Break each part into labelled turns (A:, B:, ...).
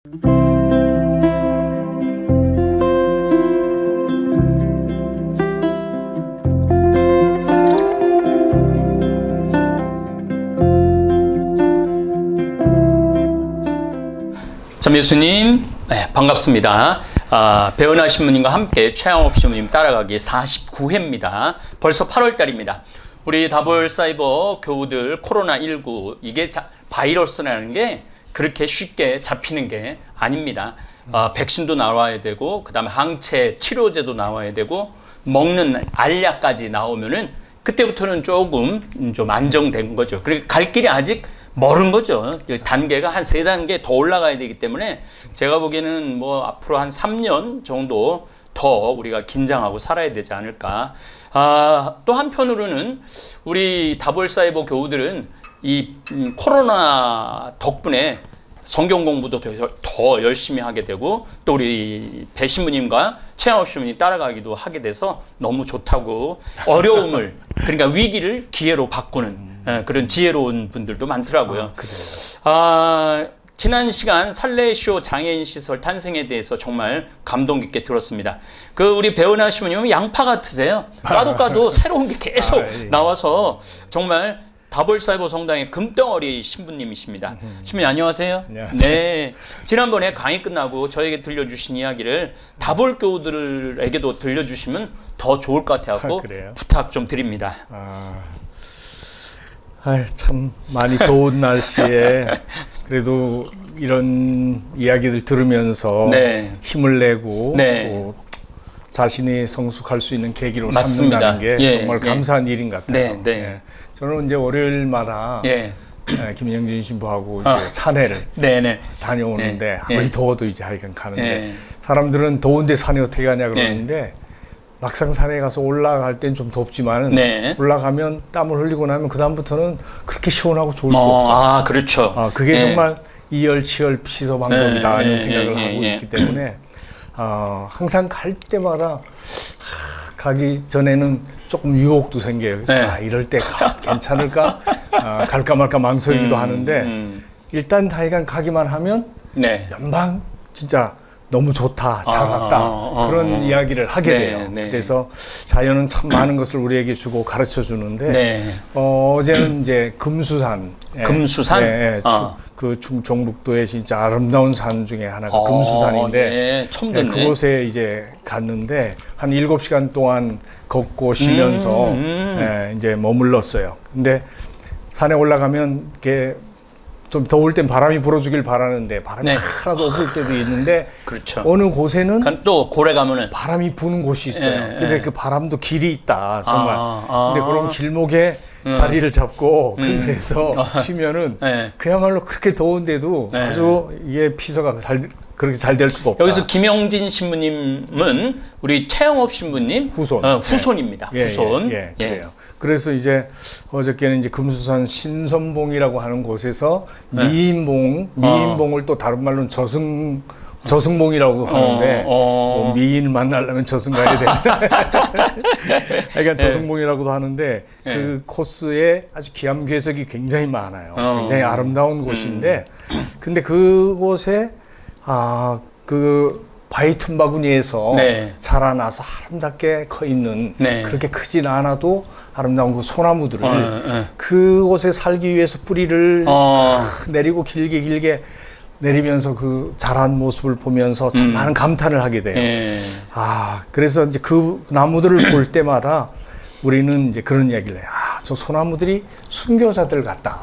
A: 참 예수님, 네, 반갑습니다. 배은하 신부님과 함께 최양업 신부님 따라가기 49회입니다. 벌써 8월달입니다. 우리 다볼사이버 교우들 코로나19 이게 바이러스라는 게 그렇게 쉽게 잡히는 게 아닙니다. 백신도 나와야 되고 그 다음에 항체 치료제도 나와야 되고 먹는 알약까지 나오면은 그때부터는 조금 좀 안정된 거죠. 그리고 갈 길이 아직 멀은 거죠. 단계가 한 3단계 더 올라가야 되기 때문에 제가 보기에는 뭐 앞으로 한 3년 정도 더 우리가 긴장하고 살아야 되지 않을까. 또 한편으로는 우리 다볼사이버 교우들은 이 코로나 덕분에 성경 공부도 더 열심히 하게 되고 또 우리 배 신부님과 최양업 신부님 따라가기도 하게 돼서 너무 좋다고 어려움을 그러니까 위기를 기회로 바꾸는 그런 지혜로운 분들도 많더라고요. 지난 시간 살레시오 장애인 시설 탄생에 대해서 정말 감동 깊게 들었습니다. 우리 배은하 신부님은 양파 같으세요. 까도 새로운 게 계속 나와서 정말 다볼사이버 성당의 금덩어리 신부님이십니다. 신부님 안녕하세요.
B: 안녕하세요.
A: 네, 지난번에 강의 끝나고 저에게 들려주신 이야기를 다볼 교우들에게도 들려주시면 더 좋을 것 같아서 부탁 좀 드립니다.
B: 참 많이 더운 날씨에 그래도 이런 이야기들 들으면서 힘을 내고 또 자신이 성숙할 수 있는 계기로 삼는다는 게 정말 감사한 일인 것 같아요. 저는 이제 월요일마다 김영진 신부하고 이제 산에를 다녀오는데 아무리 더워도 이제 하여간 가는데 사람들은 더운데 산에 어떻게 가냐 그러는데 막상 산에 가서 올라갈 땐 좀 덥지만 올라가면 땀을 흘리고 나면 그 다음부터는 그렇게 시원하고 좋을 수 없어요.
A: 그렇죠.
B: 그게 정말 이열치열 피서 방법이다 이런 생각을 하고 있기 때문에 항상 갈 때마다 가기 전에는 조금 유혹도 생겨요. 이럴 때 괜찮을까? 갈까 말까 망설이기도 하는데 일단 하여간 가기만 하면 연방 진짜 너무 좋다, 잘 왔다 그런 이야기를 하게 돼요. 그래서 자연은 참 많은 것을 우리에게 주고 가르쳐 주는데 어제는 이제 금수산, 그 경북도의 진짜 아름다운 산 중에 하나가 금수산인데
A: 처음 듣네.
B: 그곳에 이제 갔는데 한 7시간 동안 걷고 쉬면서 이제 머물렀어요. 근데 산에 올라가면 이렇게 좀 더울 땐 바람이 불어주길 바라는데 바람이 하나도 없을 때도 있는데 어느 곳에는
A: 또 고래 가면은
B: 바람이 부는 곳이 있어요. 근데 그 바람도 길이 있다 정말. 근데 그런 길목에 자리를 잡고 그늘에서 쉬면은 그야말로 그렇게 더운데도 아주 이게 피서가 그렇게 잘 될 수가 없다.
A: 여기서 김영진 신부님은 우리 최영업 신부님 후손입니다. 후손.
B: 그래요. 그래서 이제 어저께는 이제 금수산 신선봉이라고 하는 곳에서 미인봉을 또 다른 말로는 저승봉이라고 하는데 뭐 미인을 만나려면 저승 가야 되는 그러니까 저승봉이라고도 하는데 그 코스에 아주 기암괴석이 굉장히 많아요. 굉장히 아름다운 곳인데 근데 그곳에 그 바위 틈바구니에서 자라나서 아름답게 커 있는 그렇게 크진 않아도 아름다운 그 소나무들을 그곳에 살기 위해서 뿌리를 내리고 길게 내리면서 그 자란 모습을 보면서 참 많은 감탄을 하게 돼요. 그래서 이제 그 나무들을 볼 때마다 우리는 이제 그런 이야기를 해요. 저 소나무들이 순교자들 같다.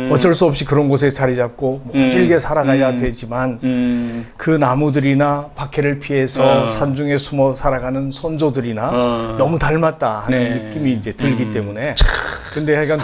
B: 어쩔 수 없이 그런 곳에 자리 잡고 길게 살아가야 되지만 그 나무들이나 박해를 피해서 산중에 숨어 살아가는 선조들이나 너무 닮았다 하는 느낌이 이제 들기 때문에 근데 하여간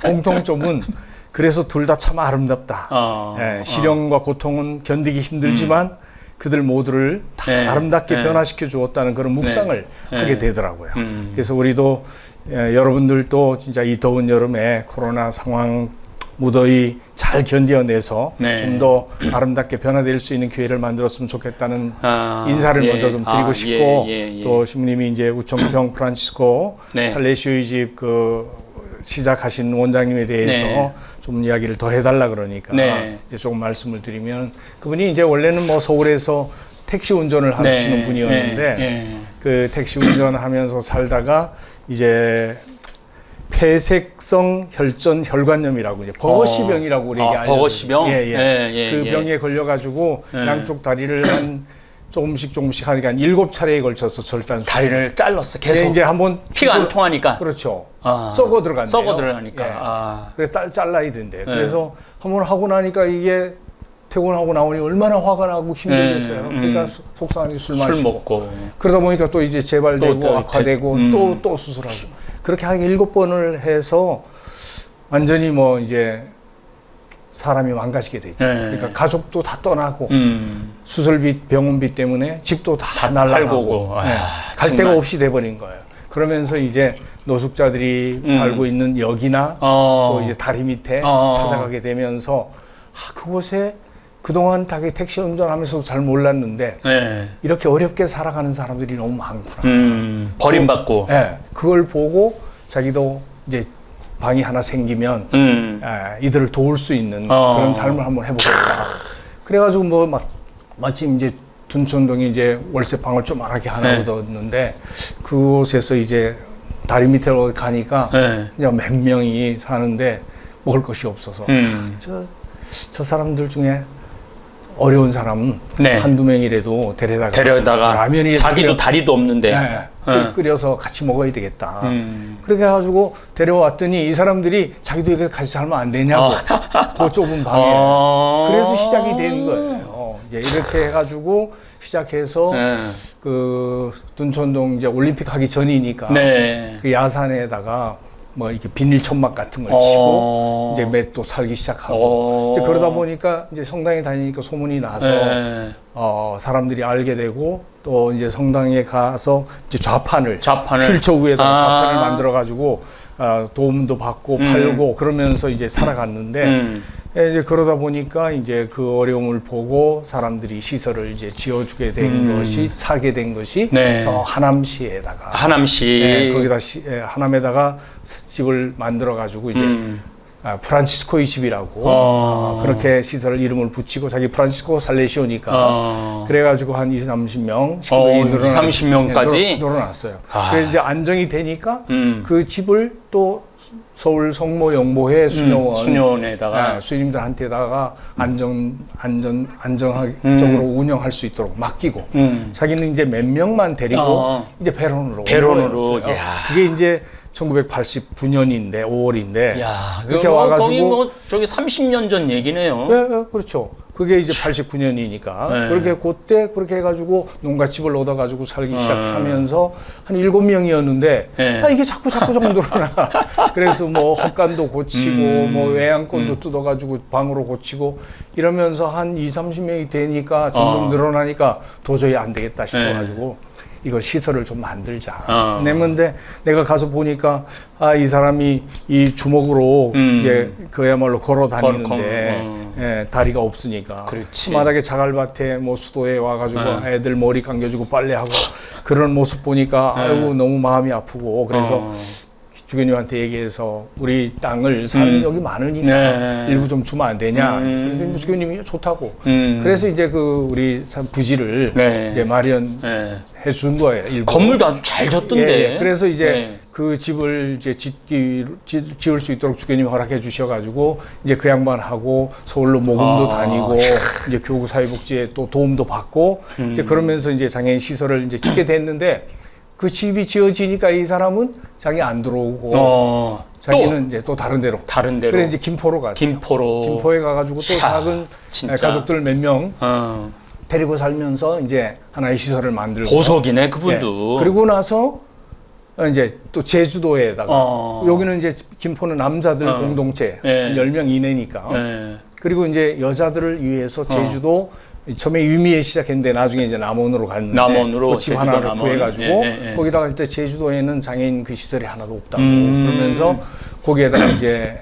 B: 공통점은 그래서 둘 다 참 아름답다. 시련과 고통은 견디기 힘들지만 그들 모두를 다 아름답게 변화시켜 주었다는 그런 묵상을 하게 되더라고요. 그래서 우리도 여러분들도 진짜 이 더운 여름에 코로나 상황 무더위 잘 견뎌내서 좀 더 아름답게 변화될 수 있는 기회를 만들었으면 좋겠다는 인사를 먼저 좀 드리고 싶고 또 신부님이 이제 우청평 프란치스코 살레시오의 집 그 시작하신 원장님에 대해서
A: 네.
B: 좀 이야기를 더 해달라 그러니까
A: 네.
B: 이제 조금 말씀을 드리면 그분이 이제 원래는 뭐 서울에서 택시 운전을 하시는
A: 네.
B: 분이었는데
A: 네.
B: 그 택시 운전하면서 살다가 이제 폐색성 혈전 혈관염이라고 이제 버거시병이라고 우리 얘기하죠.
A: 버거시병?
B: 예.
A: 예,
B: 그
A: 예.
B: 병에 걸려가지고 양쪽 다리를 한 조금씩 하니까 한 7차례에 걸쳐서 절단
A: 다리를 잘랐어. 계속
B: 이제 한번
A: 피가 안 통하니까.
B: 그렇죠. 썩어 들어간대요.
A: 썩어 들어가니까.
B: 예. 그래서 잘라야 된대. 그래서 한번 하고 나니까 이게 퇴근하고 나오니 얼마나 화가 나고 힘들겠어요. 그러니까 속상하게 술
A: 먹고.
B: 그러다 보니까 또 이제 재발되고
A: 또
B: 악화되고 또 수술하고 그렇게 한 7번을 해서 완전히 뭐 이제 사람이 망가지게 되죠. 그러니까 가족도 다 떠나고 수술비, 병원비 때문에 집도 다 날라가고 갈 데가 없이 돼버린 거예요. 그러면서 이제 노숙자들이 살고 있는 역이나 또 이제 다리 밑에 찾아가게 되면서 그곳에 그동안 택시 운전하면서도 잘 몰랐는데 이렇게 어렵게 살아가는 사람들이 너무 많구나.
A: 버림받고.
B: 그걸 보고 자기도 이제 방이 하나 생기면 이들을 도울 수 있는 그런 삶을 한번 해보겠다. 그래가지고 뭐 마침 이제 둔촌동에 이제 월세방을 조그맣게 하나 얻었는데 그곳에서 이제 다리 밑으로 가니까 그냥 몇 명이 사는데 먹을 것이 없어서 저 사람들 중에 어려운 사람은 한두 명이라도 데려다가 라면이
A: 자기도 다리도 없는데
B: 끓여서 같이 먹어야 되겠다. 그렇게 해가지고 데려왔더니 이 사람들이 자기도 이렇게 같이 살면 안 되냐고 그 좁은 방에 그래서 시작이 된 거예요. 이제 이렇게 해가지고 시작해서 그 둔촌동 이제 올림픽 하기 전이니까 그 야산에다가 뭐 이렇게 비닐 천막 같은 걸 치고 이제 또 살기 시작하고 이제 그러다 보니까 이제 성당에 다니니까 소문이 나서 사람들이 알게 되고 또 이제 성당에 가서 이제 좌판을 휠체어 위에다가 좌판을 만들어 가지고 도움도 받고 팔고 그러면서 이제 살아갔는데 이제 그러다 보니까 이제 그 어려움을 보고 사람들이 시설을 이제 지어주게 된 것이 사게 된 것이 저 하남시에다가 거기다 하남에다가 집을 만들어 가지고 이제 프란치스코의 집이라고 그렇게 시설 이름을 붙이고 자기 프란치스코 살레시오니까 그래가지고 한 20, 30명 식구들이
A: 30명까지
B: 늘어났어요. 그래서 이제 안정이 되니까 그 집을 또 서울 성모 영모회 수녀원에다가 수님들한테다가 안정적으로 운영할 수 있도록 맡기고 자기는 이제 몇 명만 데리고 이제 배론으로 그게 이제 1989년인데 5월인데
A: 그렇게 와가지고 거의 뭐 저기 30년 전 얘기네요.
B: 네, 그렇죠. 그게 이제 89년이니까 그렇게 그때 그렇게 해가지고 농가집을 얻어가지고 살기 시작하면서 한 7명이었는데 이게 자꾸 좀 늘어나. 그래서 뭐 헛간도 고치고 뭐 외양권도 뜯어가지고 방으로 고치고 이러면서 한 20, 30명이 되니까 점점 늘어나니까 도저히 안 되겠다 싶어가지고 이거 시설을 좀 만들자. 근데 내가 가서 보니까 이 사람이 이 주먹으로 이제 그야말로 걸어 다니는데 다리가 없으니까 마닥에 자갈밭에 뭐 수도에 와가지고 애들 머리 감겨주고 빨래하고 그런 모습 보니까 아이고 너무 마음이 아프고 그래서 주교님한테 얘기해서 우리 땅을 사람이 여기 많으니까 일부 좀 주면 안 되냐. 그래서 주교님이 좋다고. 그래서 이제 그 우리 부지를 이제 마련해 준 거예요. 일부.
A: 건물도 아주 잘 졌던데.
B: 그래서 이제 그 집을 이제 지을 수 있도록 주교님이 허락해 주셔가지고 이제 그 양반하고 서울로 모금도 다니고 이제 교구 사회복지에 또 도움도 받고 이제 그러면서 이제 장애인 시설을 이제 짓게 됐는데. 그 집이 지어지니까 이 사람은 자기 안 들어오고 자기는 이제 또 다른 데로 그래 이제 김포로 갔죠. 김포에 가가지고 또 작은 가족들 몇 명 데리고 살면서 이제 하나의 시설을 만들고
A: 보석이네 그분도.
B: 그리고 나서 이제 또 제주도에다가 여기는 이제 김포는 남자들 공동체 10명 이내니까 그리고 이제 여자들을 위해서 제주도 처음에 유미에 시작했는데 나중에 이제 남원으로 갔는데 집 하나를 구해가지고 거기다가 그때 제주도에는 장애인 그 시설이 하나도 없다고 그러면서 거기에다가 이제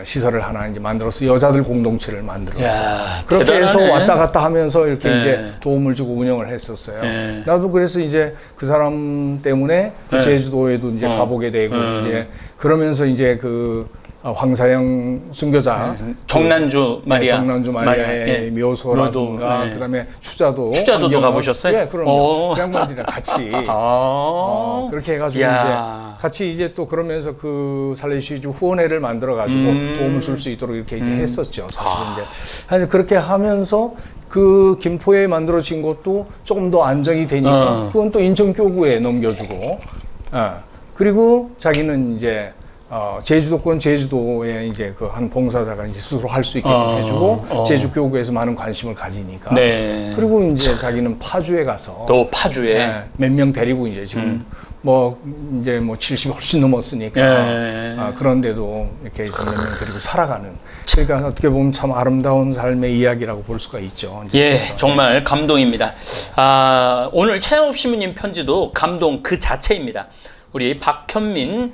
B: 시설을 하나 이제 만들어서 여자들 공동체를 만들었어요.
A: 야,
B: 그렇게
A: 대단하네.
B: 해서 왔다 갔다 하면서 이렇게
A: 네.
B: 이제 도움을 주고 운영을 했었어요.
A: 네.
B: 나도 그래서 이제 그 사람 때문에 그
A: 네.
B: 제주도에도 이제 가보게 되고 이제 그러면서 이제 그 황사영 순교자
A: 정난주 마리아,
B: 정난주 마리아의
A: 예.
B: 묘소라든가
A: 예.
B: 그다음에 추자도도
A: 추자도도 가보셨어요?
B: 예, 그럼요. 그 양반들이랑 같이 그렇게 해가지고
A: 야.
B: 이제 같이 이제 또 그러면서 그 살레시주 후원회를 만들어가지고 도움을 줄 수 있도록 이렇게 이제 했었죠. 사실은 이제 아니, 그렇게 하면서 그 김포에 만들어진 것도 조금 더 안정이 되니까 그건 또 인천교구에 넘겨주고, 그리고 자기는 이제 제주도권 제주도에 이제 그 한 봉사자가 이제 스스로 할 수 있게끔 해주고 제주교구에서 많은 관심을 가지니까.
A: 네.
B: 그리고 이제 자기는 파주에 가서
A: 또 파주에
B: 몇 명 데리고 이제 지금 뭐 이제 뭐 70이 훨씬 넘었으니까 그런데도 이렇게 몇 명 데리고 살아가는. 그러니까 어떻게 보면 참 아름다운 삶의 이야기라고 볼 수가 있죠.
A: 예, 정말 감동입니다. 오늘 최영업 신부님 편지도 감동 그 자체입니다. 우리 박현민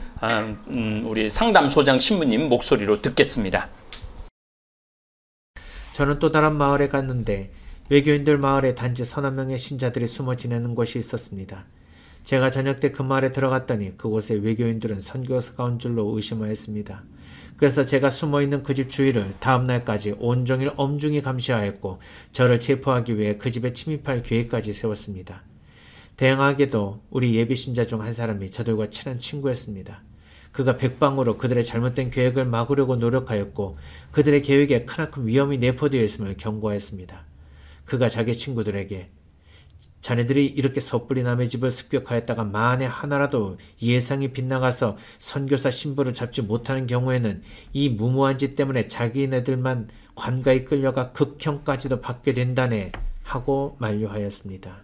A: 우리 상담소장 신부님 목소리로 듣겠습니다.
C: 저는 또 다른 마을에 갔는데 외교인들 마을에 단지 서너 명의 신자들이 숨어 지내는 곳이 있었습니다. 제가 저녁 때 그 마을에 들어갔더니 그곳에 외교인들은 선교사가 온 줄로 의심하였습니다. 그래서 제가 숨어있는 그 집 주위를 다음날까지 온종일 엄중히 감시하였고 저를 체포하기 위해 그 집에 침입할 계획까지 세웠습니다. 다행하게도 우리 예비신자 중 한 사람이 저들과 친한 친구였습니다. 그가 백방으로 그들의 잘못된 계획을 막으려고 노력하였고 그들의 계획에 크나큰 위험이 내포되어 있음을 경고하였습니다. 그가 자기 친구들에게 자네들이 이렇게 섣불리 남의 집을 습격하였다가 만에 하나라도 예상이 빗나가서 선교사 신부를 잡지 못하는 경우에는 이 무모한 짓 때문에 자기네들만 관가에 끌려가 극형까지도 받게 된다네 하고 만류하였습니다.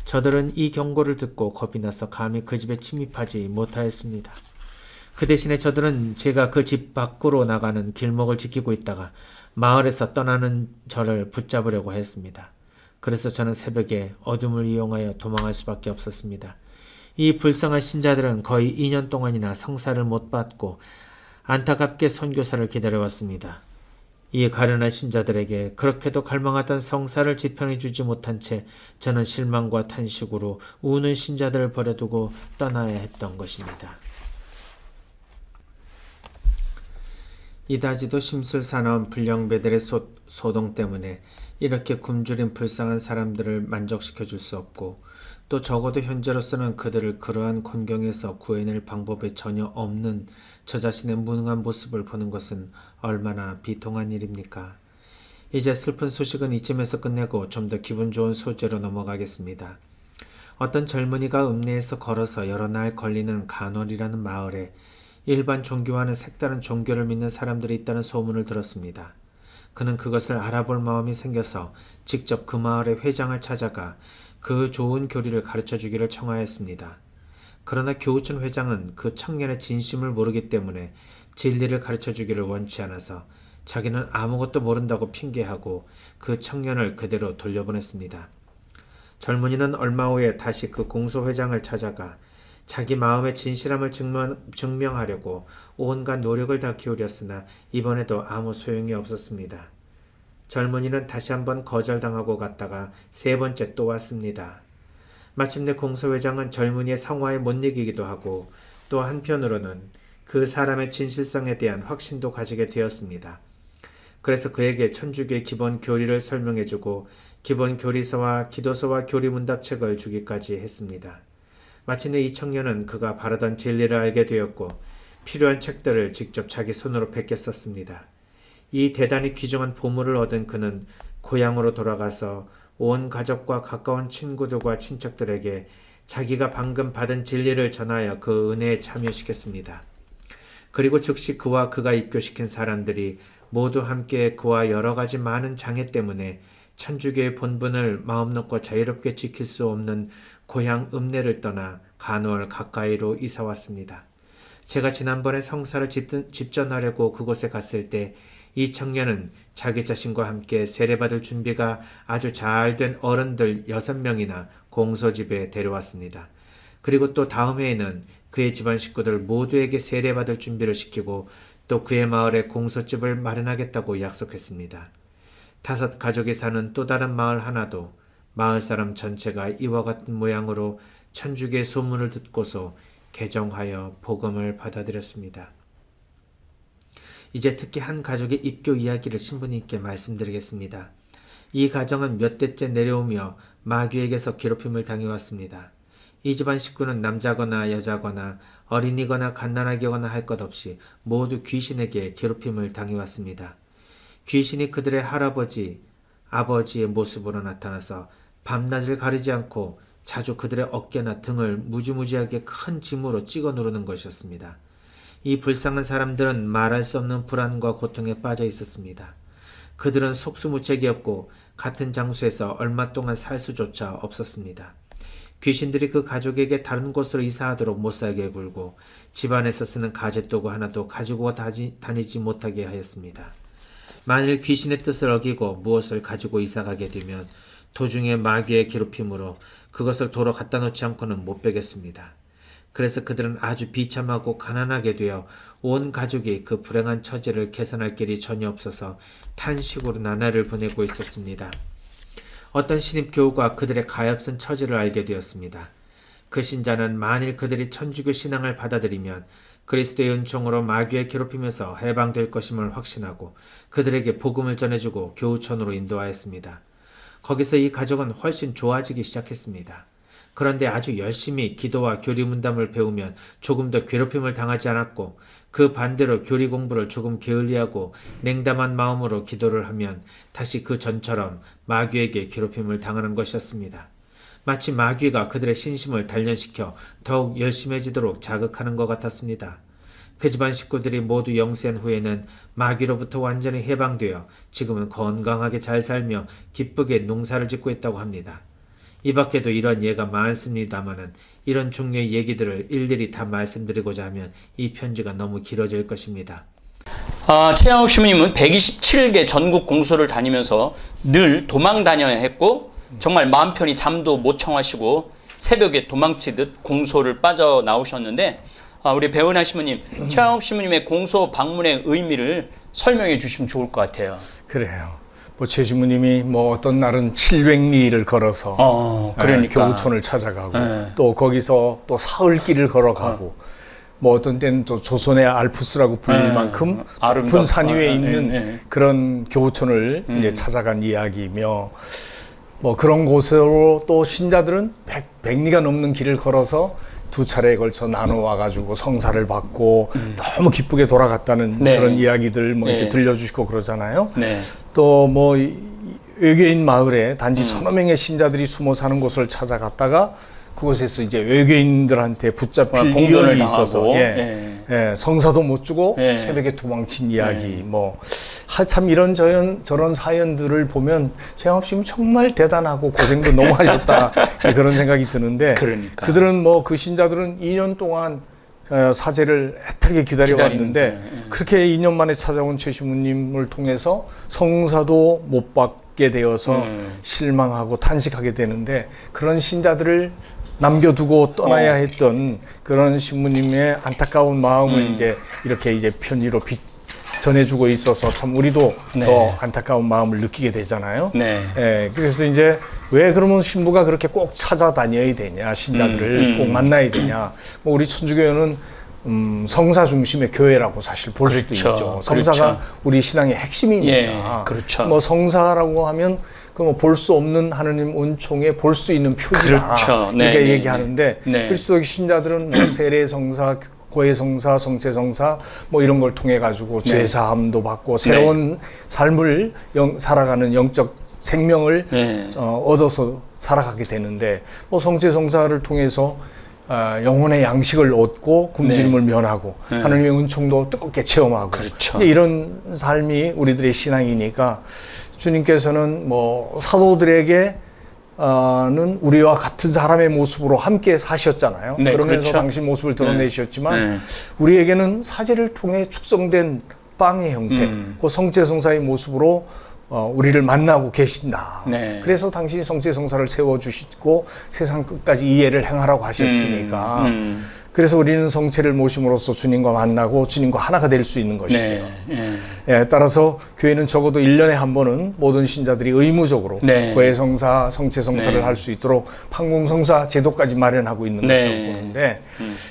C: 저들은 이 경고를 듣고 겁이 나서 감히 그 집에 침입하지 못하였습니다. 그 대신에 저들은 제가 그 집 밖으로 나가는 길목을 지키고 있다가 마을에서 떠나는 저를 붙잡으려고 했습니다. 그래서 저는 새벽에 어둠을 이용하여 도망할 수밖에 없었습니다. 이 불쌍한 신자들은 거의 2년 동안이나 성사를 못 받고 안타깝게 선교사를 기다려왔습니다. 이 가련한 신자들에게 그렇게도 갈망하던 성사를 지편해 주지 못한 채 저는 실망과 탄식으로 우는 신자들을 버려두고 떠나야 했던 것입니다. 이다지도 심술사나운 불량배들의 소동 때문에 이렇게 굶주린 불쌍한 사람들을 만족시켜 줄 수 없고 또 적어도 현재로서는 그들을 그러한 곤경에서 구해낼 방법이 전혀 없는 저 자신의 무능한 모습을 보는 것은 얼마나 비통한 일입니까? 이제 슬픈 소식은 이쯤에서 끝내고 좀 더 기분 좋은 소재로 넘어가겠습니다. 어떤 젊은이가 읍내에서 걸어서 여러 날 걸리는 간월이라는 마을에 일반 종교와는 색다른 종교를 믿는 사람들이 있다는 소문을 들었습니다. 그는 그것을 알아볼 마음이 생겨서 직접 그 마을의 회장을 찾아가 그 좋은 교리를 가르쳐 주기를 청하였습니다. 그러나 교우촌 회장은 그 청년의 진심을 모르기 때문에 진리를 가르쳐 주기를 원치 않아서 자기는 아무것도 모른다고 핑계하고 그 청년을 그대로 돌려보냈습니다. 젊은이는 얼마 후에 다시 그 공소회장을 찾아가 자기 마음의 진실함을 증명하려고 온갖 노력을 다 기울였으나 이번에도 아무 소용이 없었습니다. 젊은이는 다시 한번 거절당하고 갔다가 세 번째 또 왔습니다. 마침내 공소회장은 젊은이의 성화에 못 이기기도 하고 또 한편으로는 그 사람의 진실성에 대한 확신도 가지게 되었습니다. 그래서 그에게 천주교의 기본 교리를 설명해주고 기본 교리서와 기도서와 교리문답책을 주기까지 했습니다. 마침내 이 청년은 그가 바라던 진리를 알게 되었고 필요한 책들을 직접 자기 손으로 베껴 썼습니다. 이 대단히 귀중한 보물을 얻은 그는 고향으로 돌아가서 온 가족과 가까운 친구들과 친척들에게 자기가 방금 받은 진리를 전하여 그 은혜에 참여시켰습니다. 그리고 즉시 그와 그가 입교시킨 사람들이 모두 함께 그와 여러가지 많은 장애 때문에 천주교의 본분을 마음 놓고 자유롭게 지킬 수 없는 고향 읍내를 떠나 간월 가까이로 이사왔습니다. 제가 지난번에 성사를 집전하려고 그곳에 갔을 때 이 청년은 자기 자신과 함께 세례받을 준비가 아주 잘 된 어른들 6명이나 공소집에 데려왔습니다. 그리고 또 다음 해에는 그의 집안 식구들 모두에게 세례받을 준비를 시키고 또 그의 마을에 공소집을 마련하겠다고 약속했습니다. 5 가족이 사는 또 다른 마을 하나도 마을 사람 전체가 이와 같은 모양으로 천주교의 소문을 듣고서 개종하여 복음을 받아들였습니다. 이제 특히 한 가족의 입교 이야기를 신부님께 말씀드리겠습니다. 이 가정은 몇 대째 내려오며 마귀에게서 괴롭힘을 당해왔습니다. 이 집안 식구는 남자거나 여자거나 어린이거나 갓난아기거나 할 것 없이 모두 귀신에게 괴롭힘을 당해왔습니다. 귀신이 그들의 할아버지, 아버지의 모습으로 나타나서 밤낮을 가리지 않고 자주 그들의 어깨나 등을 무지무지하게 큰 짐으로 찍어 누르는 것이었습니다. 이 불쌍한 사람들은 말할 수 없는 불안과 고통에 빠져 있었습니다. 그들은 속수무책이었고 같은 장소에서 얼마 동안 살 수조차 없었습니다. 귀신들이 그 가족에게 다른 곳으로 이사하도록 못살게 굴고 집안에서 쓰는 가젯도구 하나도 가지고 다니지 못하게 하였습니다. 만일 귀신의 뜻을 어기고 무엇을 가지고 이사가게 되면 도중에 마귀의 괴롭힘으로 그것을 도로 갖다 놓지 않고는 못 빼겠습니다. 그래서 그들은 아주 비참하고 가난하게 되어 온 가족이 그 불행한 처지를 개선할 길이 전혀 없어서 탄식으로 나날을 보내고 있었습니다. 어떤 신입 교우가 그들의 가엾은 처지를 알게 되었습니다. 그 신자는 만일 그들이 천주교 신앙을 받아들이면 그리스도의 은총으로 마귀의 괴롭힘에서 해방될 것임을 확신하고 그들에게 복음을 전해주고 교우촌으로 인도하였습니다. 거기서 이 가족은 훨씬 좋아지기 시작했습니다. 그런데 아주 열심히 기도와 교리 문담을 배우면 조금 더 괴롭힘을 당하지 않았고 그 반대로 교리 공부를 조금 게을리하고 냉담한 마음으로 기도를 하면 다시 그 전처럼 마귀에게 괴롭힘을 당하는 것이었습니다. 마치 마귀가 그들의 신심을 단련시켜 더욱 열심해지도록 자극하는 것 같았습니다. 그 집안 식구들이 모두 영세한 후에는 마귀로부터 완전히 해방되어 지금은 건강하게 잘 살며 기쁘게 농사를 짓고 있다고 합니다. 이 밖에도 이런 예가 많습니다마는 이런 종류의 얘기들을 일일이 다 말씀드리고자 하면 이 편지가 너무 길어질 것입니다.
A: 최양옥 신부님은 127개 전국 공소를 다니면서 늘 도망 다녀야 했고 정말 마음 편히 잠도 못 청하시고 새벽에 도망치듯 공소를 빠져나오셨는데 우리 배은하 신부님, 최양옥 신부님의 공소 방문의 의미를 설명해 주시면 좋을 것 같아요.
B: 그래요. 최 신부님이 어떤 날은 700리를 걸어서
A: 그러니까.
B: 교구촌을 찾아가고 또 거기서 또 사흘길을 걸어가고 어떤 때는 또 조선의 알프스라고 불릴 만큼 높은 산 위에 있는 그런 교구촌을 이제 찾아간 이야기이며 그런 곳으로 또 신자들은 100리가 넘는 길을 걸어서 2차례에 걸쳐 나눠와 가지고 성사를 받고 너무 기쁘게 돌아갔다는 그런 이야기들 이렇게 들려주시고 그러잖아요. 또 외계인 마을에 단지 서너 명의 신자들이 숨어 사는 곳을 찾아갔다가 그곳에서 이제 외계인들한테 붙잡힐 위험이 있어서 성사도 못 주고 새벽에 도망친 이야기 참 이런 저런 사연들을 보면 최양옥 씨는 정말 대단하고 고생도 너무 하셨다 그런 생각이 드는데
A: 그러니까.
B: 그들은 그 신자들은 2년 동안 사제를 애타게 기다려왔는데 그렇게 2년 만에 찾아온 최 신부님을 통해서 성사도 못 받게 되어서 실망하고 탄식하게 되는데 그런 신자들을 남겨두고 떠나야 했던 그런 신부님의 안타까운 마음을 이렇게 편지로 전해주고 있어서 참 우리도 더 안타까운 마음을 느끼게 되잖아요. 그래서 왜 그러면 신부가 그렇게 꼭 찾아다녀야 되냐, 신자들을 꼭 만나야 되냐. 우리 천주교는 성사 중심의 교회라고 사실 볼 수도 있죠. 성사가 우리 신앙의 핵심이니까. 성사라고 하면 볼 수 없는 하느님 은총에 볼 수 있는 표지다. 이렇게 얘기하는데 그리스도의 신자들은 세례 성사, 고해 성사, 성체 성사 이런 걸 통해 가지고 죄 사함도 받고 새로운 삶을 살아가는 영적 생명을 얻어서 살아가게 되는데 성체 성사를 통해서 영혼의 양식을 얻고 굶주림을 면하고 하나님의 은총도 뜨겁게 체험하고 이런 삶이 우리들의 신앙이니까 주님께서는 사도들에게 는 우리와 같은 사람의 모습으로 함께 사셨잖아요. 그러면서 당신 모습을 드러내셨지만 우리에게는 사제를 통해 축성된 빵의 형태, 그 성체 성사의 모습으로 우리를 만나고 계신다.
A: 네.
B: 그래서 당신이 성취성사를 세워주시고 세상 끝까지 이해를 행하라고 하셨으니까 그래서 우리는 성체를 모심으로써 주님과 만나고 주님과 하나가 될 수 있는 것이죠.
A: 네.
B: 예, 따라서 교회는 적어도 1년에 한 번은 모든 신자들이 의무적으로
A: 네.
B: 고해성사, 성체성사를
A: 네.
B: 할 수 있도록 판공성사 제도까지 마련하고 있는
A: 네.
B: 것으로 보는데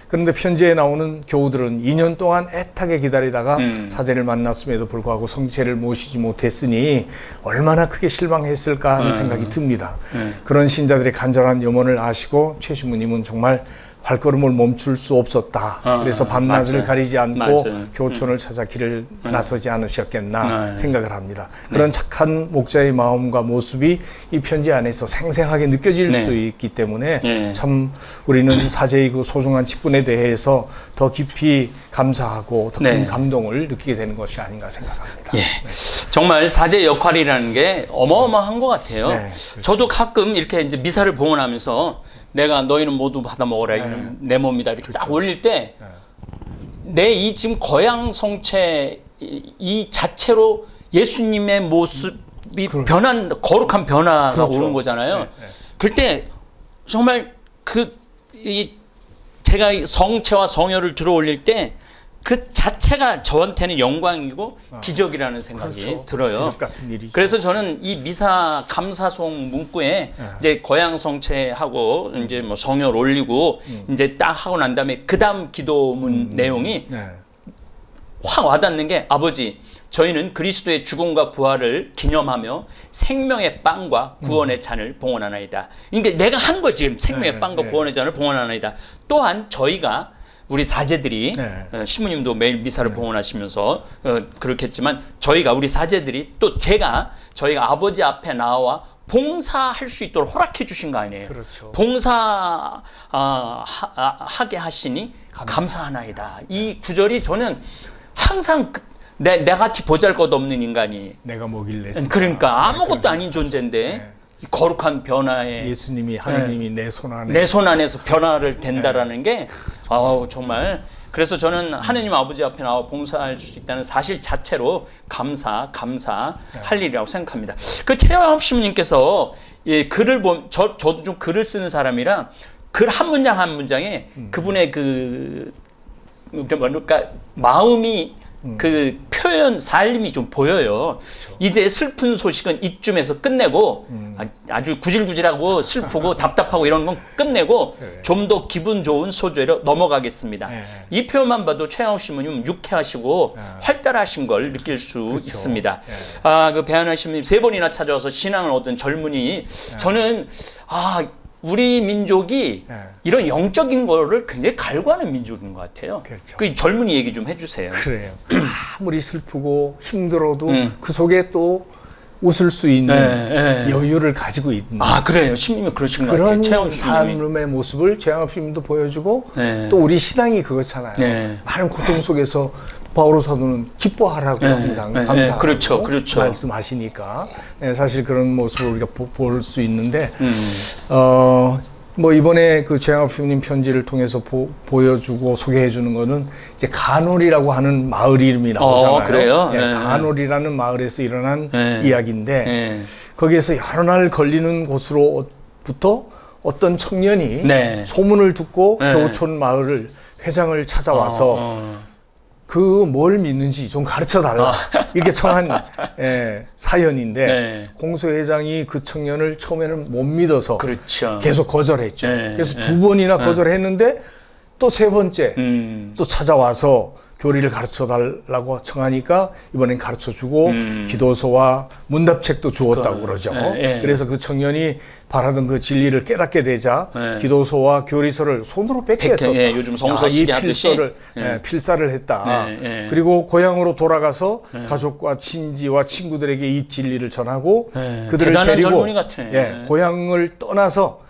B: 그런데 편지에 나오는 교우들은 2년 동안 애타게 기다리다가 사제를 만났음에도 불구하고 성체를 모시지 못했으니 얼마나 크게 실망했을까 하는 생각이 듭니다. 그런 신자들의 간절한 염원을 아시고 최 신부님은 정말 발걸음을 멈출 수 없었다. 그래서 밤낮을
A: 맞아요.
B: 가리지 않고
A: 맞아요.
B: 교촌을 찾아 길을 나서지 않으셨겠나 생각을 합니다. 그런 착한 목자의 마음과 모습이 이 편지 안에서 생생하게 느껴질 수 있기 때문에 참 우리는 사제의 그 소중한 직분에 대해서 더 깊이 감사하고 더 큰 감동을 느끼게 되는 것이 아닌가 생각합니다.
A: 예. 정말 사제 역할이라는 게 어마어마한 것 같아요.
B: 그렇죠.
A: 저도 가끔 이렇게 이제 미사를 봉헌하면서 내가 너희는 모두 받아 먹어라 이런 내 몸이다 이렇게 딱 올릴 때 내 이 지금 거양 성체 이 자체로 예수님의 모습이 변한 거룩한 변화가 오는 거잖아요. 그럴 때 정말 제가 성체와 성혈을 들어 올릴 때 그 자체가 저한테는 영광이고 기적이라는 생각이 들어요.
B: 기적 같은 일이죠.
A: 그래서 저는 이 미사 감사송 문구에 이제 거양 성체하고 이제 뭐 성혈 올리고 이제 딱 하고 난 다음에 그 다음 기도문 내용이 확 와닿는 게 아버지 저희는 그리스도의 죽음과 부활을 기념하며 생명의 빵과 구원의 잔을 봉헌하나이다. 그러니까 내가 한 거지 지금 생명의 빵과 구원의 잔을 봉헌하나이다. 또한 저희가 우리 사제들이 신부님도 매일 미사를 봉헌하시면서 그렇겠지만 저희가 우리 사제들이 또 저희가 아버지 앞에 나와 봉사할 수 있도록 허락해 주신 거 아니에요.
B: 그렇죠.
A: 봉사 하게 하시니 감사하나이다. 이 구절이 저는 항상 내같이 보잘것없는 인간이
B: 내가 뭐길래
A: 그러니까 아무것도 아닌 존재인데 이 거룩한 변화에
B: 예수님이 하나님이 내 손 안에
A: 내 손 안에서 변화를 된다라는 게 정말 그래서 저는 하느님 아버지 앞에 나와 봉사할 수 있다는 사실 자체로 감사할 일이라고 생각합니다. 그 최영합 신부님께서 글을 저도 좀 글을 쓰는 사람이라 글 한 문장 한 문장에 그분의 그러니까 마음이 그 표현 살림이 좀 보여요. 그렇죠. 이제 슬픈 소식은 이쯤에서 끝내고 아주 구질구질하고 슬프고 답답하고 이런 건 끝내고 좀 더 기분 좋은 소재로 넘어가겠습니다. 이 표현만 봐도 최영옥 신부님 유쾌하시고 활달하신 걸 느낄 수 있습니다. 그 배한하 신부님 3번이나 찾아와서 신앙을 얻은 젊은이 저는 우리 민족이 이런 영적인 거를 굉장히 갈구하는 민족인 것 같아요.
B: 그렇죠.
A: 그 젊은이 얘기 좀 해주세요.
B: 그래요. 아무리 슬프고 힘들어도 그 속에 또 웃을 수 있는 여유를 가지고 있는.
A: 그래요. 신님이 그러신 것 같아요.
B: 그런 삶의 모습을 최영합 신님도 보여주고 또 우리 신앙이 그렇잖아요. 많은 고통 속에서 바오로 사도는 기뻐하라고 항상 감사하고
A: 그렇죠.
B: 말씀하시니까 사실 그런 모습을 우리가 볼 수 있는데 뭐 이번에 그 최영합 신부님 편지를 통해서 보여주고 소개해주는 거는 이제 간홀이라고 하는 마을 이름이 나오잖아요.
A: 그래요?
B: 간홀이라는 마을에서 일어난 이야기인데 거기에서 여러 날 걸리는 곳으로부터 어떤 청년이 소문을 듣고 교촌 마을을 회장을 찾아와서 그 뭘 믿는지 좀 가르쳐 달라 이렇게 청한 사연인데 공소회장이 그 청년을 처음에는 못 믿어서 계속 거절했죠. 그래서 2번이나 거절했는데 또 3번째 또 찾아와서 교리를 가르쳐 달라고 청하니까 이번엔 가르쳐 주고 기도서와 문답책도 주었다고 그러죠. 그래서 그 청년이 바라던 그 진리를 깨닫게 되자 기도서와 교리서를 손으로 뺏겨서
A: 요즘 성서시기 하듯이
B: 필사를 했다. 그리고 고향으로 돌아가서 가족과 친지와 친구들에게 이 진리를 전하고 그들을 데리고 고향을 떠나서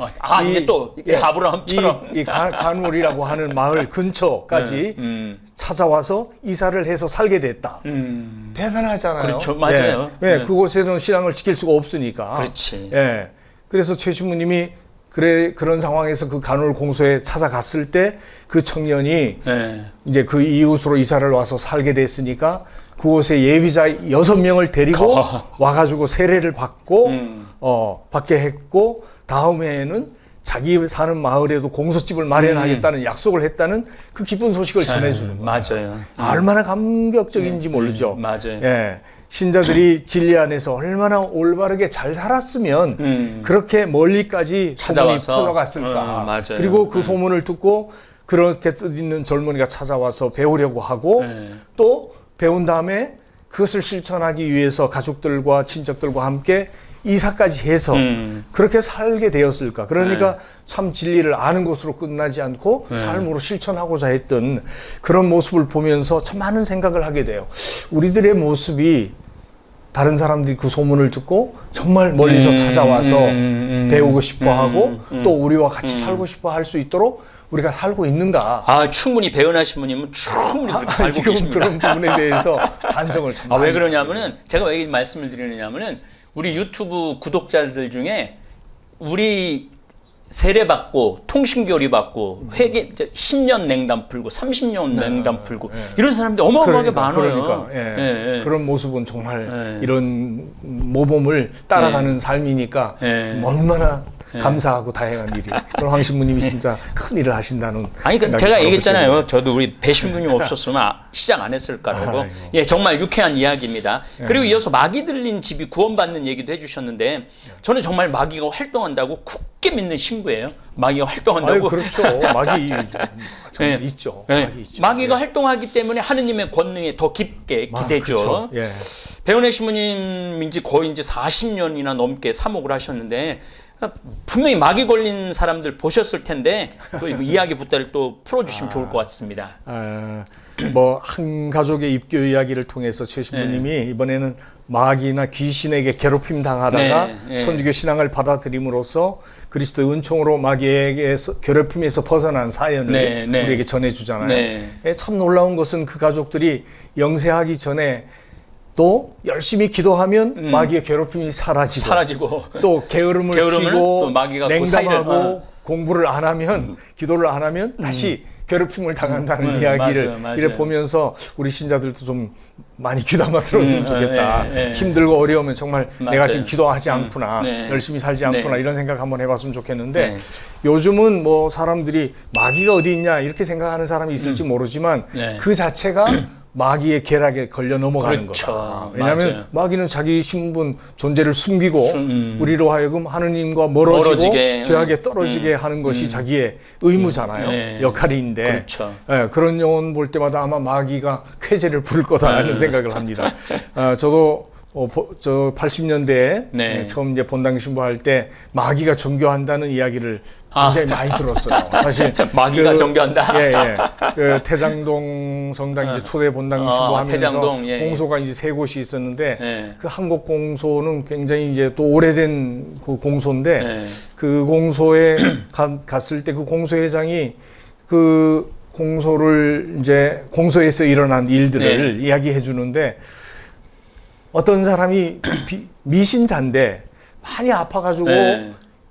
A: 이게 또 아브라함처럼
B: 이 간울이라고 하는 마을 근처까지 찾아와서 이사를 해서 살게 됐다. 대단하잖아요.
A: 그렇죠, 맞아요.
B: 그곳에는 신앙을 지킬 수가 없으니까.
A: 그렇지.
B: 그래서 최 신부님이 그런 상황에서 그 간홀 공소에 찾아갔을 때 그 청년이 이제 그 이웃으로 이사를 와서 살게 됐으니까 그곳에 예비자 6명을 데리고 와가지고 세례를 받고 받게 했고, 다음 해에는 자기 사는 마을에도 공소집을 마련하겠다는 약속을 했다는 그 기쁜 소식을 전해주는 거예요.
A: 맞아요.
B: 얼마나 감격적인지 모르죠.
A: 맞아요.
B: 예. 신자들이 진리 안에서 얼마나 올바르게 잘 살았으면 그렇게 멀리까지 소문이
A: 찾아와서
B: 퍼져갔을까.
A: 맞아요.
B: 그리고 그 소문을 듣고 그렇게 뜻있는 젊은이가 찾아와서 배우려고 하고 또 배운 다음에 그것을 실천하기 위해서 가족들과 친척들과 함께 이사까지 해서 그렇게 살게 되었을까. 그러니까 참 진리를 아는 것으로 끝나지 않고 삶으로 실천하고자 했던 그런 모습을 보면서 참 많은 생각을 하게 돼요. 우리들의 모습이 다른 사람들이 그 소문을 듣고 정말 멀리서 찾아와서 배우고 싶어 하고 또 우리와 같이 살고 싶어 할 수 있도록 우리가 살고 있는가.
A: 아, 충분히 배은하신 분이면 충분히 그렇게 살고
B: 지금
A: 계십니다.
B: 그런 부분에 대해서 반성을 참
A: 왜
B: 많이
A: 그러냐면은, 제가 왜 이 말씀을 드리느냐면은, 우리 유튜브 구독자들 중에 우리 세례받고 통신교리 받고 회개 10년 냉담 풀고 30년 냉담 풀고 이런 사람들이 어마어마하게 많아요.
B: 그런 모습은 정말 이런 모범을 따라가는 삶이니까 얼마나 감사하고 다행한 일이에요. 그럼 황 신부님이 진짜 큰 일을 하신다는.
A: 아니, 그러니까 제가 얘기했잖아요. 저도 우리 배 신부님 없었으면 시작 안 했을까라고. 예, 정말 유쾌한 이야기입니다. 그리고 이어서 마귀 들린 집이 구원받는 얘기도 해주셨는데, 저는 정말 마귀가 활동한다고 굳게 믿는 신부예요. 마귀가 활동한다고.
B: 아유, 그렇죠. 마귀 있죠. 마귀 있죠.
A: 마귀가 활동하기 때문에 하느님의 권능에 더 깊게 기대죠.
B: 그렇죠.
A: 배은혜 신부님 이제 거의 이제 40년이나 넘게 사목을 하셨는데, 분명히 마귀 걸린 사람들 보셨을 텐데 그 이야기 부터를 또 풀어주시면 좋을 것 같습니다.
B: 뭐 한 가족의 입교 이야기를 통해서 최 신부님이 이번에는 마귀나 귀신에게 괴롭힘 당하다가 천주교 신앙을 받아들임으로써 그리스도의 은총으로 마귀에게서 괴롭힘에서 벗어난 사연을 우리에게 전해주잖아요. 참 놀라운 것은 그 가족들이 영세하기 전에 또 열심히 기도하면 마귀의 괴롭힘이 사라지고 또 게으름을 피고 냉담하고 공부를 안 하면 기도를 안 하면 다시 괴롭힘을 당한다는 이야기를 이래 보면서 우리 신자들도 좀 많이 귀담아 들었으면 좋겠다. 힘들고 어려우면 정말 내가 지금 기도하지 않구나, 열심히 살지 않구나 이런 생각 한번 해봤으면 좋겠는데 요즘은 뭐 사람들이 마귀가 어디 있냐 이렇게 생각하는 사람이 있을지 모르지만 그 자체가 마귀의 계략에 걸려 넘어가는 거다. 왜냐하면 마귀는 자기 신분 존재를 숨기고 우리로 하여금 하느님과 멀어지고 죄악에 떨어지게 하는 것이 자기의 의무잖아요. 역할인데 그런 영혼 볼 때마다 아마 마귀가 쾌재를 부를 거다라는 생각을 합니다. 저도 저 80년대에 처음 이제 본당 신부할 때 마귀가 정교한다는 이야기를 굉장히 많이 들었어요. 사실
A: 마귀가 정교한다.
B: 그 태장동 성당 이제 초대 본당 신부하면서 공소가 이제 3곳이 있었는데 그 한국 공소는 굉장히 이제 또 오래된 그 공소인데 그 공소에 갔을 때 그 공소회장이 그 공소를 이제 공소에서 일어난 일들을 이야기해 주는데 어떤 사람이 미신자인데 많이 아파가지고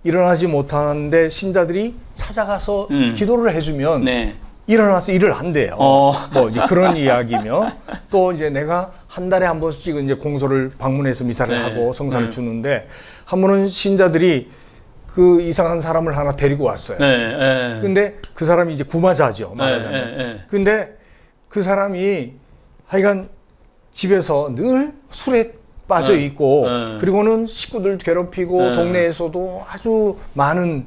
B: 일어나지 못하는데 신자들이 찾아가서 기도를 해주면 일어나서 일을 한대요. 뭐 이제 그런 이야기며 또 이제 내가 한 달에 한 번씩 이제 공소를 방문해서 미사를 하고 성사를 주는데 한 번은 신자들이 그 이상한 사람을 하나 데리고 왔어요. 근데 그 사람이 이제 구마자죠. 말하자면. 근데 그 사람이 하여간 집에서 늘 술에 빠져 있고 그리고는 식구들 괴롭히고 동네에서도 아주 많은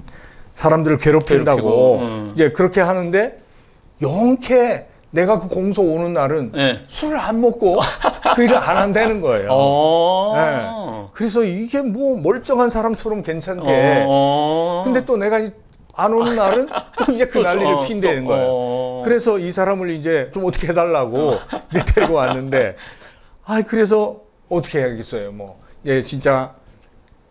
B: 사람들을 괴롭힌다고 이제 그렇게 하는데 영케 내가 그 공소 오는 날은 술을 안 먹고 그 일을 안 한다는 거예요. 그래서 이게 뭐 멀쩡한 사람처럼 괜찮게 근데 또 내가 안 오는 날은 또 이제 그 난리를 핀다는 거예요. 그래서 이 사람을 이제 좀 어떻게 해달라고 이제 데리고 왔는데 그래서 어떻게 해야겠어요? 뭐, 진짜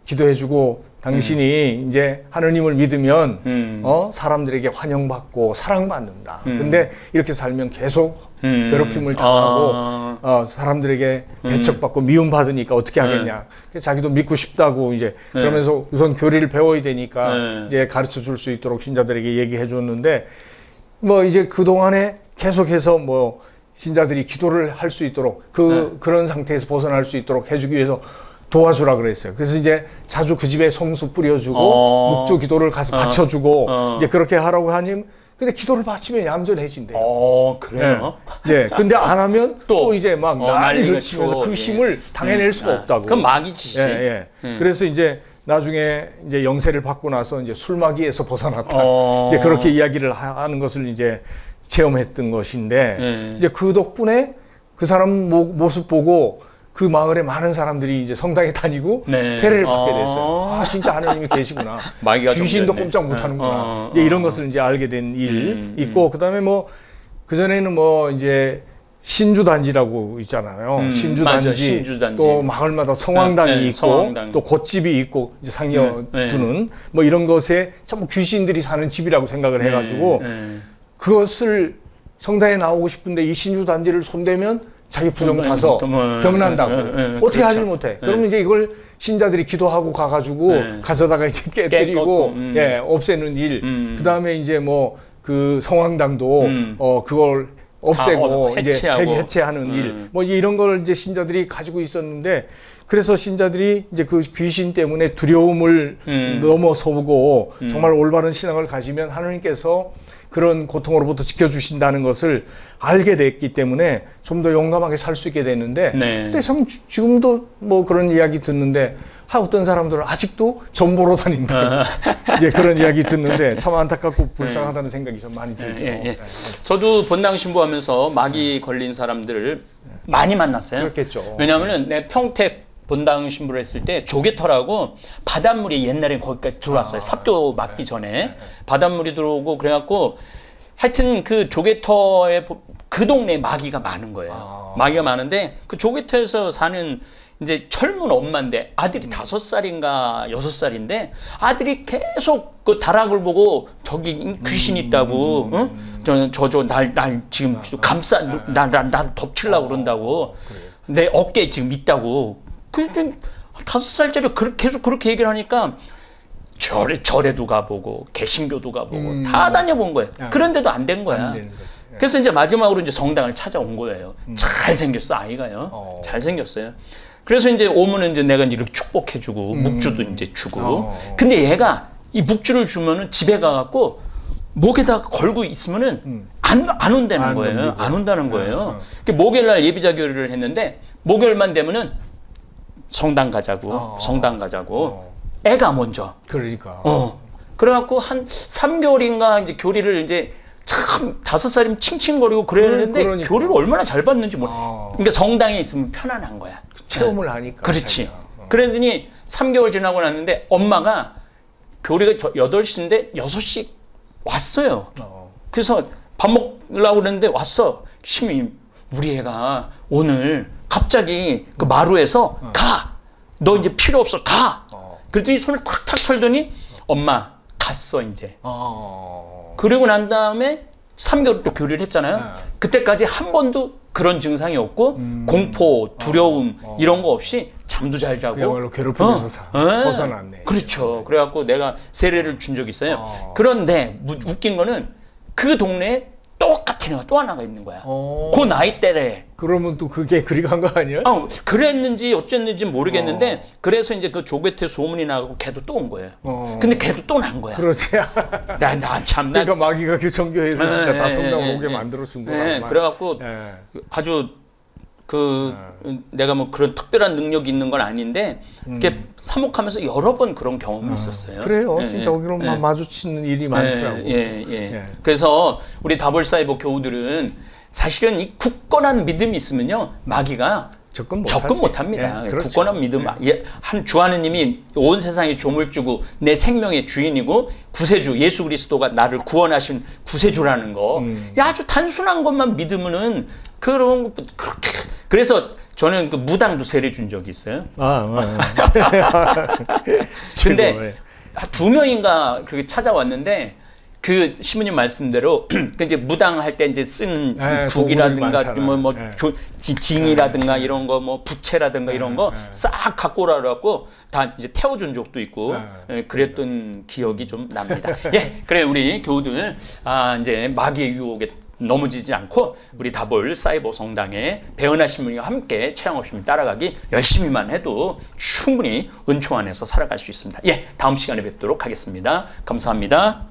B: 기도해주고 당신이 이제 하느님을 믿으면 사람들에게 환영받고 사랑받는다. 근데 이렇게 살면 계속 괴롭힘을 당하고 사람들에게 배척받고 미움받으니까 어떻게 하겠냐. 그래서 자기도 믿고 싶다고 이제 그러면서 우선 교리를 배워야 되니까 이제 가르쳐 줄 수 있도록 신자들에게 얘기해 줬는데 뭐 이제 그동안에 계속해서 뭐 신자들이 기도를 할 수 있도록 그런 상태에서 벗어날 수 있도록 해주기 위해서 도와주라 그랬어요. 그래서 이제 자주 그 집에 성수 뿌려주고 묵주 기도를 가서 바쳐주고 이제 그렇게 하라고 하니 근데 기도를 바치면 얌전해진대요.
A: 그래요?
B: 네. 근데 안 하면 또 이제 막 난리를 치면서 그
A: 예.
B: 힘을 당해낼 수가 없다고.
A: 그럼 마귀지.
B: 그래서 이제 나중에 이제 영세를 받고 나서 이제 술마귀에서 벗어났다. 이제 그렇게 이야기를 하는 것을 이제 체험했던 것인데 이제 그 덕분에 그 사람 모습 보고 그 마을에 많은 사람들이 이제 성당에 다니고 세례를 받게 됐어요. 아 진짜 하나님이 계시구나. 귀신도 꼼짝 못하는구나. 이제 이런 것을 이제 알게 된 일 있고 그다음에 뭐 그 전에는 뭐 이제 신주단지라고 있잖아요. 신주단지, 또 마을마다 성황당이 있고 성황당. 또 곶집이 있고 이제 상여 두는 뭐 이런 것에 전부 귀신들이 사는 집이라고 생각을 해가지고 그것을 성당에 나오고 싶은데 이 신주단지를 손대면 자기 부정 타서 병난다고 어떻게 하질 못해. 그러면 이제 이걸 신자들이 기도하고 가가지고 가져다가 이제 깨뜨리고 없애는 일. 그 다음에 이제 뭐 그 성황당도 그걸 없애고 이제 해체하는 일. 뭐 이런 걸 이제 신자들이 가지고 있었는데 그래서 신자들이 이제 그 귀신 때문에 두려움을 넘어서고 정말 올바른 신앙을 가지면 하나님께서 그런 고통으로부터 지켜주신다는 것을 알게 됐기 때문에 좀 더 용감하게 살 수 있게 됐는데 근데 참 지금도 뭐 그런 이야기 듣는데 어떤 사람들은 아직도 전보로 다닌다 그런 이야기 듣는데 참 안타깝고 불쌍하다는 생각이 좀 많이 들죠.
A: 저도 본당 신부하면서 마귀 걸린 사람들을 많이 만났어요.
B: 그렇겠죠.
A: 왜냐하면은 내 평택 본당 신부를 했을 때 조개터라고 바닷물이 옛날에 거기까지 들어왔어요. 삽교 맞기 전에 바닷물이 들어오고 그래갖고 하여튼 그 조개터에 그 동네에 마귀가 많은 거예요. 마귀가 많은데 그 조개터에서 사는 이제 젊은 엄마인데 아들이 5살인가 6살인데 아들이 계속 그 다락을 보고 저기 귀신 있다고 날 지금 날 덮치려고 그런다고 내 어깨에 지금 있다고 그 5살짜리 계속 그렇게 얘기를 하니까 절에도 가보고 개신교도 가보고 다 다녀본 거예요. 그런데도 안 된 거야. 그래서 이제 마지막으로 이제 성당을 찾아온 거예요. 잘생겼어 아이가요. 잘생겼어요. 그래서 이제 오면은 이제 내가 이렇게 축복해주고 묵주도 이제 주고. 근데 얘가 이 묵주를 주면은 집에 가갖고 목에다 걸고 있으면은 안 온다는 거예요. 안 온다는 거예요. 목요일날 예비자교를 했는데 목요일만 되면은 성당 가자고. 애가 먼저.
B: 그러니까.
A: 그래갖고 한 3개월인가 이제 교리를 이제 참 5살이면 칭칭거리고 그랬는데 교리를 얼마나 잘 받는지 그러니까 성당에 있으면 편안한 거야.
B: 체험을 하니까.
A: 그렇지. 그러더니 3개월 지나고 났는데 엄마가 교리가 8시인데 6시 왔어요. 그래서 밥 먹으려고 그랬는데 왔어. 시민이 우리 애가 오늘 갑자기 그 마루에서 가! 너 이제 필요 없어. 가! 그랬더니 손을 탁탁 털더니 엄마 갔어 이제. 그리고 난 다음에 3개월 또 교류를 했잖아요. 그때까지 한 번도 그런 증상이 없고 공포, 두려움 이런 거 없이 잠도 잘 자고
B: 그야말로 괴롭힘에서 벗어났네.
A: 그렇죠. 그래갖고 내가 세례를 준 적이 있어요. 그런데 웃긴 거는 그 동네에 똑같은 애가 또 하나가 있는 거야. 그 나이 때래.
B: 그러면 또 그게 그리 간 거 아니야?
A: 그랬는지 어쨌는지 모르겠는데 그래서 이제 그 조개태 소문이 나고 걔도 또 온 거예요. 근데 걔도 또 난 거야.
B: 그렇지.
A: 난 참.
B: 그러니까 마귀가 그 정교해서 진짜 다 성당 오게 만들어 준 거야.
A: 그래갖고 아주 내가 뭐 그런 특별한 능력이 있는 건 아닌데 이렇게 사목하면서 여러 번 그런 경험이 있었어요.
B: 그래요. 진짜 거기로 마주치는 일이 많더라고.
A: 그래서 우리 다볼사이버 교우들은 사실은 이 굳건한 믿음이 있으면요 마귀가 접근 못합니다. 그렇죠. 굳건한 믿음. 한 주하느님이 온 세상에 조물주고 내 생명의 주인이고 구세주 예수 그리스도가 나를 구원하신 구세주라는 거. 아주 단순한 것만 믿으면은 그런 그렇게. 그래서 저는 그 무당도 세례 준 적이 있어요. 근데 2명인가 그렇게 찾아왔는데 그 시부님 말씀대로 그 이제 무당할 때 이제 쓰는 북이라든가 징이라든가 이런 거 뭐 부채라든가 이런 거 싹 갖고 오라고 다 이제 태워준 적도 있고 그랬던 기억이 좀 납니다. 그래 우리 교우들 이제 마귀의 유혹에 넘어지지 않고 우리 다볼 사이버 성당의 배은하신 분과 함께 체험 없이 따라가기 열심히만 해도 충분히 은총 안에서 살아갈 수 있습니다. 예, 다음 시간에 뵙도록 하겠습니다. 감사합니다.